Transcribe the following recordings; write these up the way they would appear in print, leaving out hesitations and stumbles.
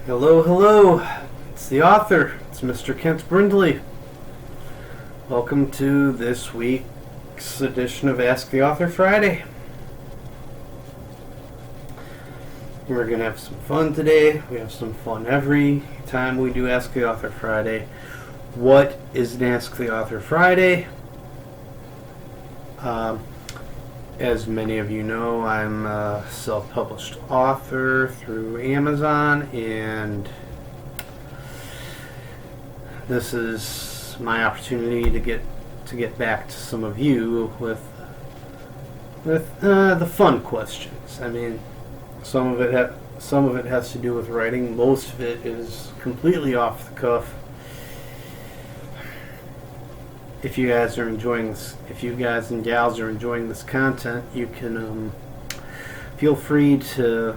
Hello, hello. It's the author. It's Mr. Kent Brindley. Welcome to this week's edition of Ask the Author Friday. We're going to have some fun today. We have some fun every time we do Ask the Author Friday. What is an Ask the Author Friday? As many of you know, I'm a self-published author through Amazon, and this is my opportunity to get back to some of you with the fun questions. I mean, some of it has to do with writing. Most of it is completely off the cuff. If you guys and gals are enjoying this content, you can feel free to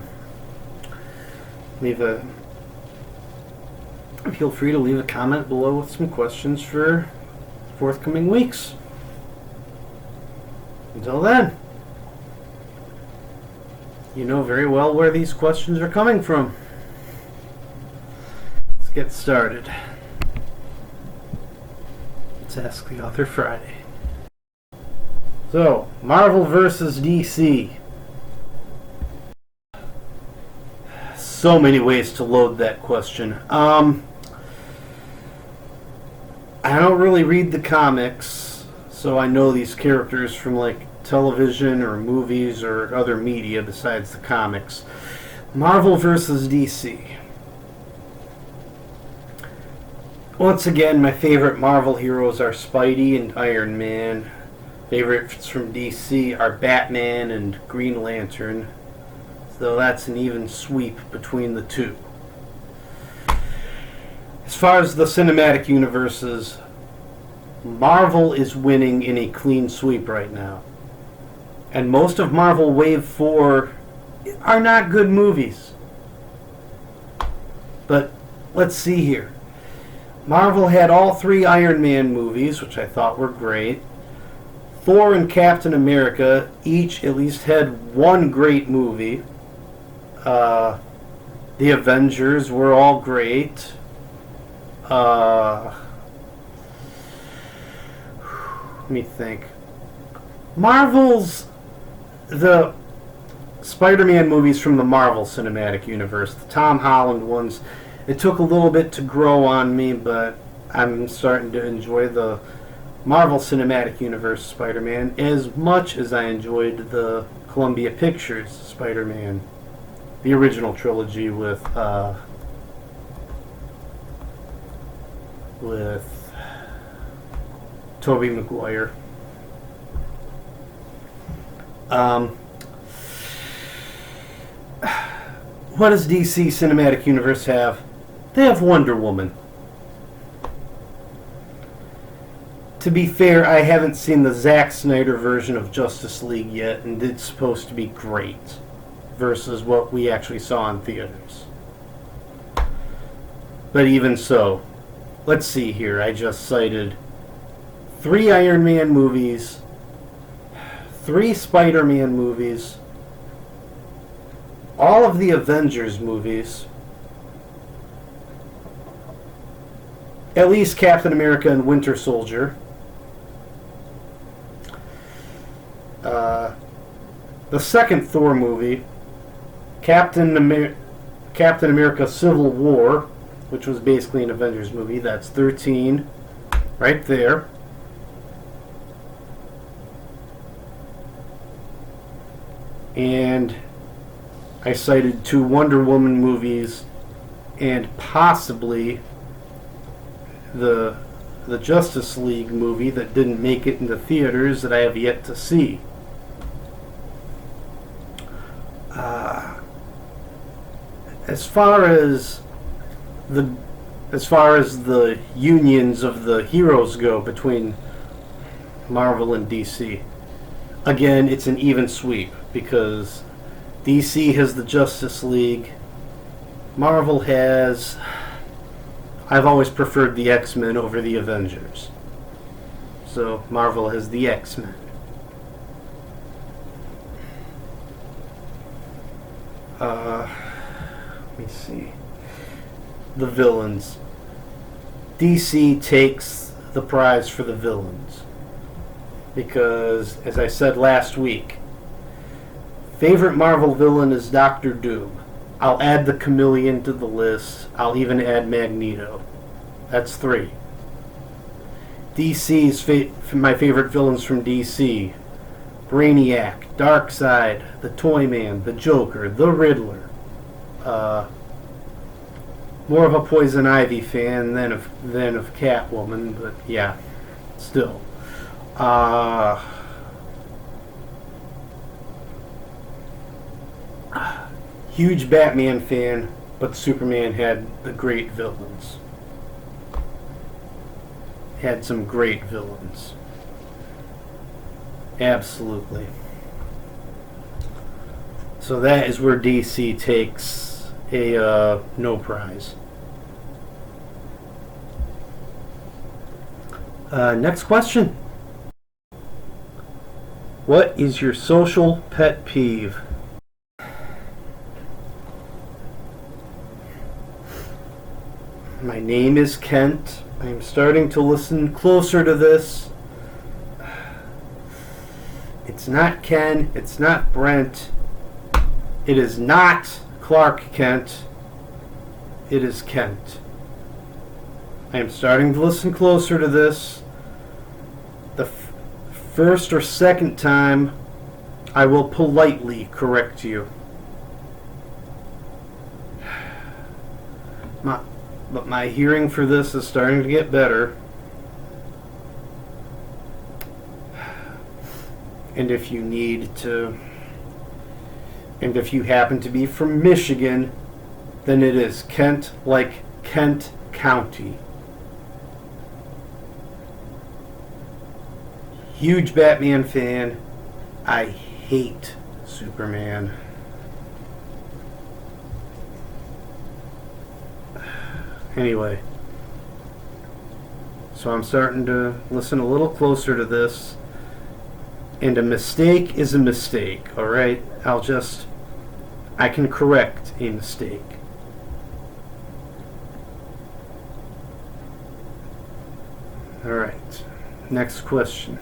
leave a comment below with some questions for forthcoming weeks. Until then, you know very well where these questions are coming from. Let's get started. Let's Ask the Author Friday. So, Marvel versus DC. So many ways to load that question. I don't really read the comics, so I know these characters from like television or movies or other media besides the comics. Marvel versus DC. Once again, my favorite Marvel heroes are Spidey and Iron Man. Favorites from DC are Batman and Green Lantern, so that's an even sweep between the two. As far as the cinematic universes, Marvel is winning in a clean sweep right now. And most of Marvel Wave 4 are not good movies. But let's see here. Marvel had all three Iron Man movies, which I thought were great. Thor and Captain America each at least had one great movie. The Avengers were all great. Let me think. The Spider-Man movies from the Marvel Cinematic Universe, the Tom Holland ones, it took a little bit to grow on me, but I'm starting to enjoy the Marvel Cinematic Universe Spider-Man as much as I enjoyed the Columbia Pictures Spider-Man, the original trilogy with Tobey Maguire. What does DC Cinematic Universe have? They have Wonder Woman. To be fair, I haven't seen the Zack Snyder version of Justice League yet, and it's supposed to be great versus what we actually saw in theaters. But even so, let's see here. I just cited 3 Iron Man movies, 3 Spider-Man movies, all of the Avengers movies, at least Captain America and Winter Soldier, the second Thor movie, Captain America Civil War, which was basically an Avengers movie. That's 13 right there. And I cited 2 Wonder Woman movies and possibly the Justice League movie that didn't make it into theaters that I have yet to see. As far as the unions of the heroes go between Marvel and DC, again, it's an even sweep because DC has the Justice League. Marvel has... I've always preferred the X-Men over the Avengers. So Marvel has the X-Men. Let me see. the villains. DC takes the prize for the villains. Because, as I said last week, favorite Marvel villain is Doctor Doom. I'll add the Chameleon to the list. I'll even add Magneto. That's 3. My favorite villains from DC: Brainiac, Darkseid, the Toyman, the Joker, the Riddler. More of a Poison Ivy fan than of Catwoman, but yeah, still. Huge Batman fan, but Superman had the great villains. Had some great villains. Absolutely. So that is where DC takes a no prize. Next question. What is your social pet peeve? My name is Kent. I am starting to listen closer to this. It's not Ken. It's not Brent. It is not Clark Kent. It is Kent. I am starting to listen closer to this. The first or second time, I will politely correct you. But my hearing for this is starting to get better. And if you happen to be from Michigan, then it is Kent, like Kent County. Huge Batman fan. I hate Superman. Anyway, so I'm starting to listen a little closer to this, and a mistake is a mistake, alright? I can correct a mistake. Alright, next question.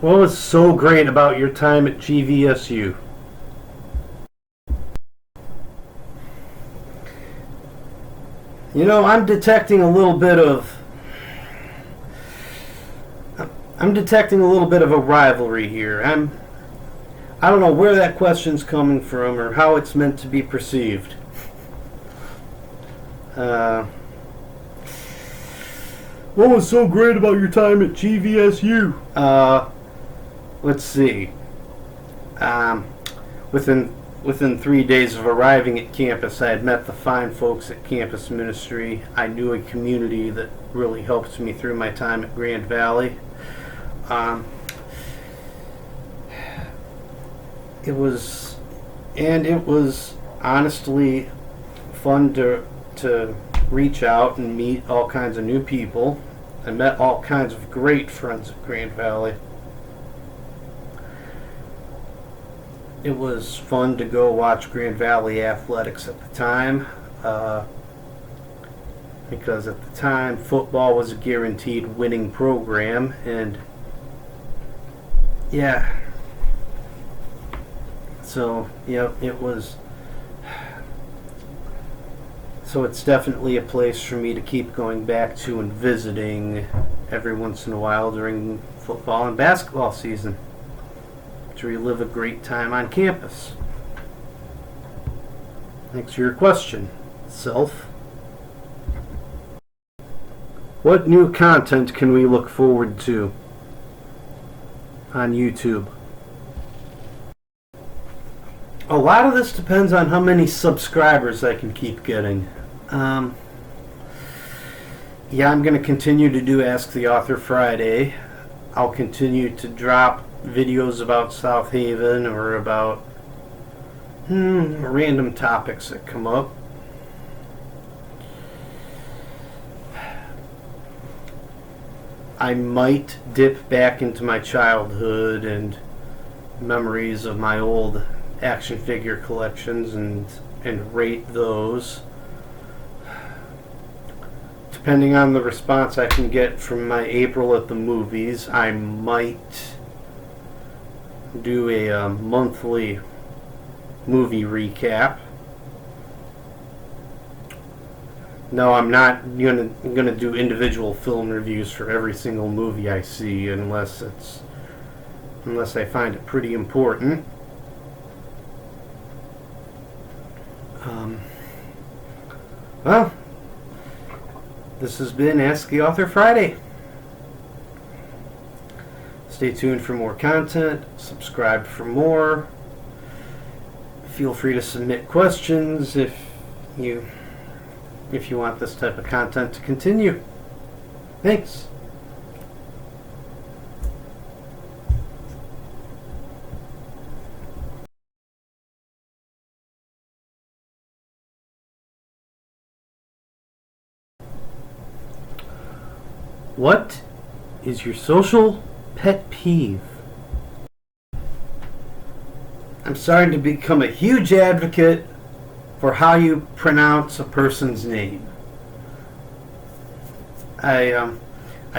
What was so great about your time at GVSU? You know, I'm detecting a little bit of a rivalry here. I don't know where that question's coming from or how it's meant to be perceived. What was so great about your time at GVSU? Let's see. Within 3 days of arriving at campus, I had met the fine folks at campus ministry. I knew a community that really helped me through my time at Grand Valley. It was honestly fun to reach out and meet all kinds of new people. I met all kinds of great friends at Grand Valley. It was fun to go watch Grand Valley athletics at the time, because at the time football was a guaranteed winning program, and yeah, so yeah, it was. So it's definitely a place for me to keep going back to and visiting every once in a while during football and basketball season, to relive a great time on campus. Thanks for your question, Self. What new content can we look forward to on YouTube? A lot of this depends on how many subscribers I can keep getting. Yeah, I'm going to continue to do Ask the Author Friday. I'll continue to drop videos about South Haven or about random topics that come up. I might dip back into my childhood and memories of my old action figure collections and rate those. depending on the response I can get from my April at the movies, I might do a monthly movie recap. No, I'm not gonna do individual film reviews for every single movie I see unless I find it pretty important. Well, this has been Ask the Author Friday. Stay tuned for more content. Subscribe for more. Feel free to submit questions if you want this type of content to continue. Thanks. What is your social pet peeve? I'm starting to become a huge advocate for how you pronounce a person's name. I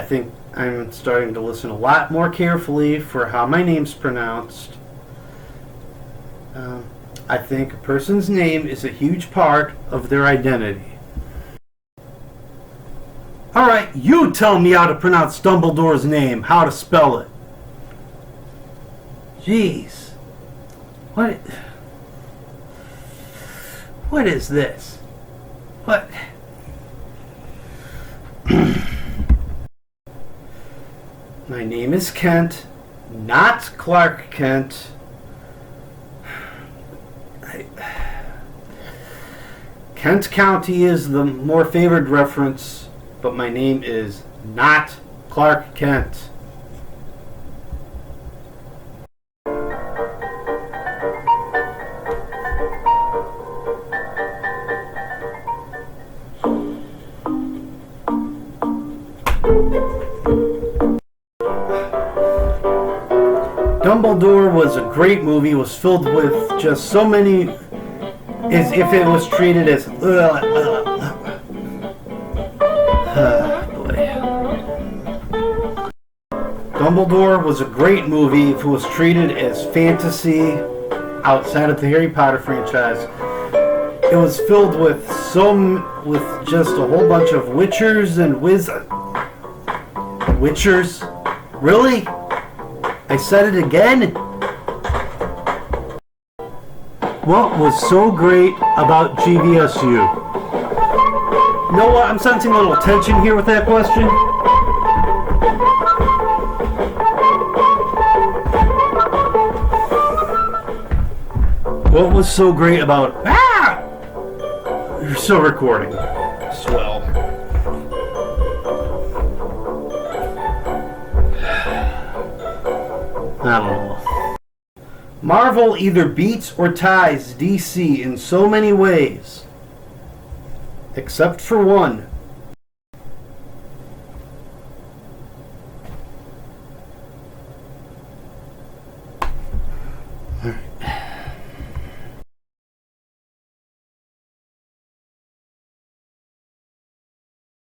think I'm starting to listen a lot more carefully for how my name's pronounced. I think a person's name is a huge part of their identity. Alright, you tell me how to pronounce Dumbledore's name, how to spell it. Jeez. What is this? What? My name is Kent, not Clark Kent. Kent County is the more favored reference, but my name is not Clark Kent. Dumbledore was a great movie. It was filled with just so many, as if it was treated as Dumbledore was a great movie if it was treated as fantasy outside of the Harry Potter franchise. It was filled with just a whole bunch of witchers and witchers? Really? I said it again? What was so great about Gvsu? You know what? I'm sensing a little tension here with that question. What was so great about... You're still recording. Swell. I don't know. Marvel either beats or ties DC in so many ways. Except for one.